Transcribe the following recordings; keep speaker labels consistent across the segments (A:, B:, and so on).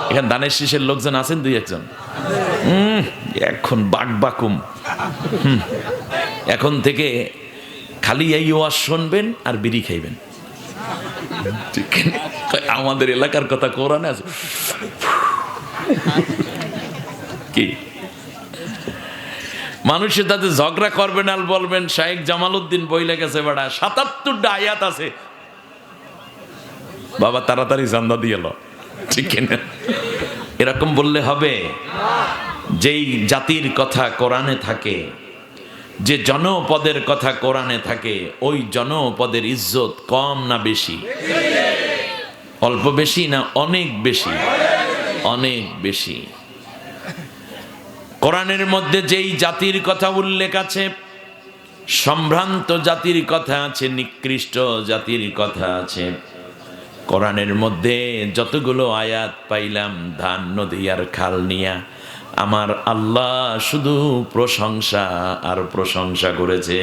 A: এখানে দানের শীষের লোকজন আছেন দুই একজন? এখন বাকবাকুম। এখন থেকে খালি এই ওয়াজ শুনবেন আর বিড়ি খাইবেন। আমাদের এলাকার কথা কোরআনে আছে কি? মানুষের তাতে ঝগড়া করবেন আর বলবেন শাইখ জামালউদ্দিন বইলে গেছে বেড়া ৭৭টা আয়াত আছে, বাবা তাড়াতাড়ি জান্দা দিয়ে এলো, ঠিক না? এরকম বললে হবে? যেই জাতির কথা কোরআনে থাকে, যে জনপদের কথা কোরআনে থাকে, ওই জনপদের ইজ্জত কম না বেশি? অল্প বেশি না অনেক বেশি? অনেক বেশি। কোরআনের মধ্যে যেই জাতির কথা উল্লেখ আছে, সম্ভ্রান্ত জাতির কথা আছে, নিকৃষ্ট জাতির কথা আছে, কোরআনের মধ্যে যতগুলো আয়াত পাইলাম ধান নদী আর খাল নিয়া, আমার আল্লাহ শুধু প্রশংসা আর প্রশংসা করেছে।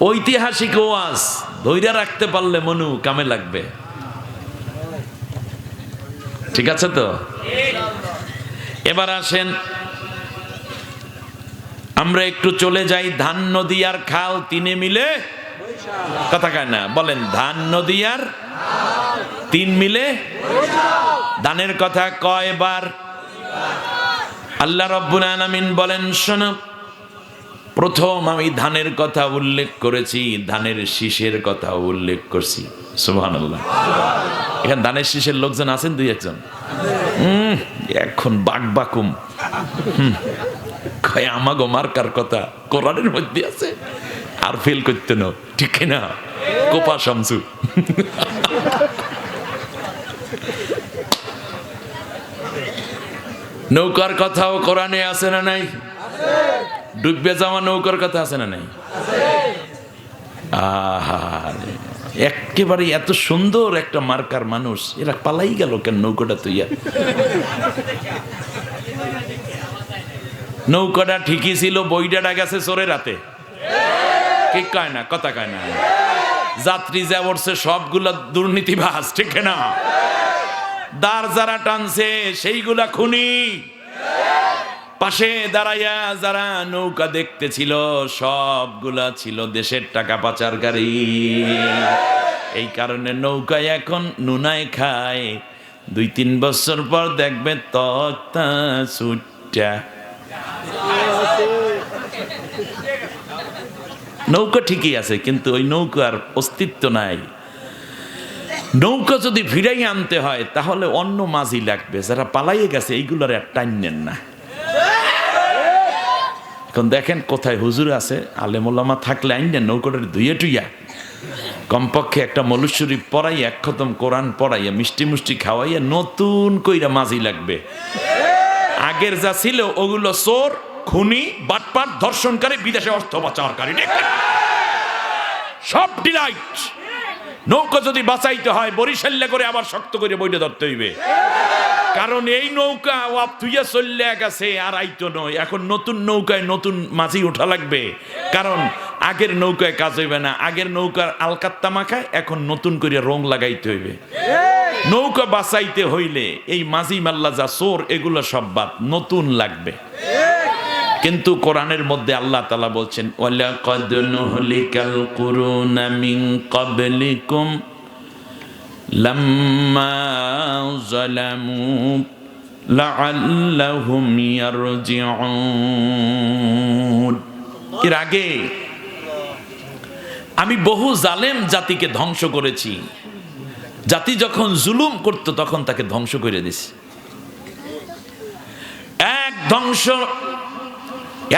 A: ঐতিহাসিক ওয়াজ ধৈর্য রাখতে পারলে মনু কামে লাগবে, ঠিক আছে তো? এবার আসেন আমরা একটু চলে যাই ধান নদী আর খাল তিনে মিলে, কথা কয় না, বলেন ধান নদী আর তিন মিলে। ধানের কথা কয়বার? আল্লাহ রাব্বুল আলামিন বলেন শোনো, প্রথম আমি ধানের কথা উল্লেখ করেছি, ধানের শীষের কথা উল্লেখ করছি। সুবহানাল্লাহ। এখানে ধানের শীষের লোকজন আছেন দুই একজন? এখন বাকবাকুম। কয় আমাগো মার্কার কথা কোরআনের মধ্যে আছে, আর ফেল করতে না, ঠিক না? কোপা শামসু। নৌকার কথাও কোরআনে আছে না নাই? ডুববে যাওয়া নৌকার কথা আছে না নাই? আহা, একেবারে এত সুন্দর একটা মার্কার মানুষ, এরা পালাই গেল কেন নৌকাটা তুইয়া? নৌকাটা ঠিকই ছিল, বইটা গেছে চোরের রাতে, ঠিক কয় না? কথা কয় না? যাত্রী যা উঠছে সবগুলা দুর্নীতিবাজ, ঠিক না? দাঁড় যারা টানছে সেইগুলা খুনি, পাশে দাঁড়াইয়া যারা নৌকা দেখতেছিল সবগুলা ছিল দেশের টাকা পাচারকারী। এই কারণে নৌকায় এখন নুনায় খায়, ২-৩ বছর পর দেখবে তক্তা সুট্টা। নৌকা ঠিকই আছে, কিন্তু ওই নৌকার অস্তিত্ব নাই। নৌকা যদি ফিরাই আনতে হয় তাহলে অন্য মাঝি লাগবে, যারা পালাইয়ে গেছে এইগুলোর আর টাইনেন না। এখন দেখেন কোথায় হুজুর আছে, আলেমুলামা থাকলে আইন নৌকাটার ধুইয়া টুইয়া কমপক্ষে একটা মৌলুদ শরীফ পড়াই, এক খতম কোরআন পড়াইয়া মিষ্টি মুষ্টি খাওয়াইয়া নতুন কইরা মাঝি লাগবে। আগের যা ছিল ওগুলো চোর, খুনি, বাটপাট, ধর্ষণকারী, বিদেশে অর্থ পাচারকারী, সব ডিলাইট। নৌকা যদি বাঁচাইতে হয় বরিশাল্লা করে আবার শক্ত করে বইটা ধরতে হইবে, কারণ এই নৌকা ওয়াপ তুইয়া চললে গেছে আর আইতো নয়। এখন নতুন নৌকায় নতুন মাঝি ওঠা লাগবে, কারণ আগের নৌকায় কাজ হইবে না। আগের নৌকার আলকাত্তা মাখায়, এখন নতুন করে রং লাগাইতে হইবে। নৌকা বাঁচাইতে হইলে এই মাঝি মাল্লা যা চোর এগুলো সব বাদ, নতুন লাগবে। কিন্তু কোরআনের মধ্যে আল্লাহ তাআলা বলছেন ওয়ালাকাদ নুহলিকাল কুরুনা মিন ক্বাবলিকুম লাম্মা যালামু লাআল্লাহুম ইয়ারজিউন। এর আগে আমি বহু জালেম জাতিকে ধ্বংস করেছি, জাতি যখন জুলুম করত তখন তাকে ধ্বংস করে দিছি। এক ধ্বংস,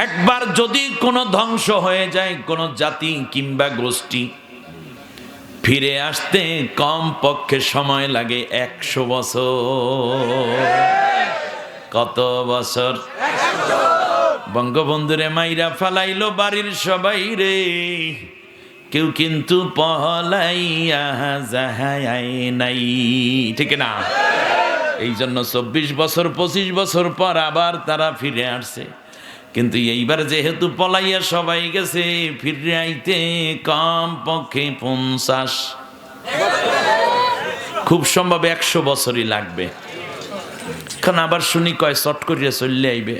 A: একবার যদি কোনো ধ্বংস হয়ে যায় কোন জাতি কিংবা গোষ্ঠী, ফিরে আসতে কম পক্ষে সময় লাগে ১০০ বছর। কত বছর? বঙ্গবন্ধুরে মাইরা ফালাইলো বাড়ির সবাই রে, কেউ কিন্তু পলাইয়া যায় নাই, ঠিক না? এই জন্য ২৪ বছর ২৫ বছর পর আবার তারা ফিরে আসছে। কিন্তু এইবার যেহেতু পলাইয়া সবাই গেছে, ফিরে আইতে কম পক্ষে ৫০ খুব সম্ভব 100 বছরই লাগবে। কারণ আবার শুনি কয় চট করিয়া চললে আইবে।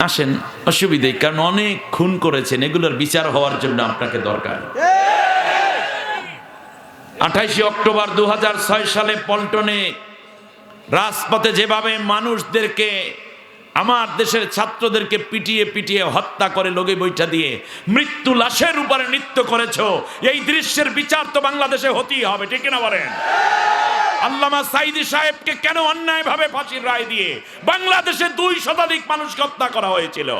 A: আসেন, অসুবিধে, কারণ অনেক খুন করেছেন, এগুলোর বিচার হওয়ার জন্য আপনাকে দরকার। 28 অক্টোবর 2006 সালে পল্টনে রাজপথে যেভাবে মানুষদেরকে, আমার দেশের ছাত্রদেরকে পিটিয়ে পিটিয়ে হত্যা করে লোকে বৈঠা দিয়ে মৃত্যু লাশের উপরে নৃত্য করেছো, এই দৃশ্যের বিচার তো বাংলাদেশে হতেই হবে, ঠিক না বলেন? আল্লামা সাঈদী সাহেবকে কেন অন্যায়ভাবে ফাঁসির রায় দিয়ে বাংলাদেশে 2 শতাধিক মানুষকে হত্যা করা হয়েছিল?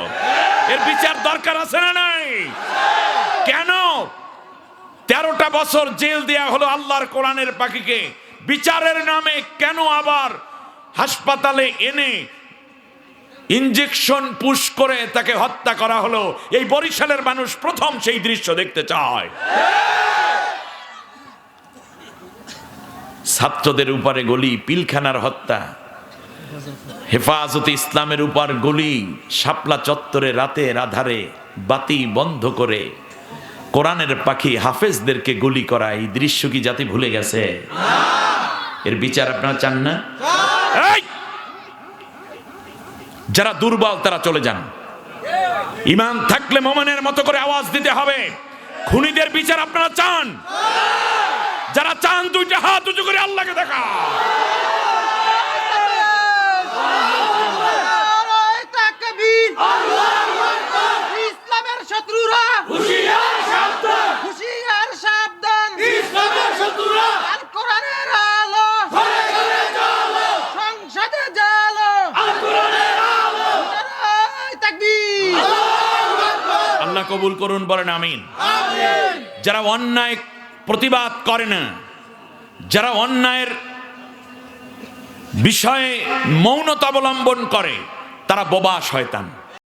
A: এর বিচার দরকার আছে না নাই? কেন 13টা বছর জেল দেয়া হলো আল্লাহর কোরআনের পাখিকে? বিচারের নামে কেন আবার হাসপাতালে এনে ইনজেকশন পুশ করে তাকে হত্যা করা হলো? এই বরিশালের মানুষ প্রথম সেই দৃশ্য দেখতে চায়। ছাত্রদের উপরে গুলি, পিলখানার হত্যা, হেফাজতে ইসলামের উপর গুলি, শাপলা চত্বরে রাতের আধারে বাতি বন্ধ করে কোরআনের পাখি হাফেজদেরকে গুলি করা, এই দৃশ্য কি জাতি ভুলে গেছে? এর বিচার আপনারা চান না? যারা দুর্বল তারা চলে যান। ঈমান থাকলে মোমেনের মতো করে আওয়াজ দিতে হবে। খুনিদের বিচার আপনারা চান? যারা চান 2টা হাত উঁচু করে আল্লাহকে দেখা। ইসলামের শত্রুরা হুঁশিয়ার সাবধান, হুঁশিয়ার সাবধান, ইসলামের শত্রুরা আল কোরআনের আলো ঘরে ঘরে জ্বালো, সংসদে জ্বালো, আল কোরআনের আলো, নারায়ে তাকবীর, আল্লাহু আকবার। আল্লাহ কবুল করুন, বলেন আমিন। আমিন। যারা অন্যায় প্রতিবাদ করে না, যারা অন্যায়ের বিষয়ে মৌনতা অবলম্বন করে, তারা বোবা শয়তান।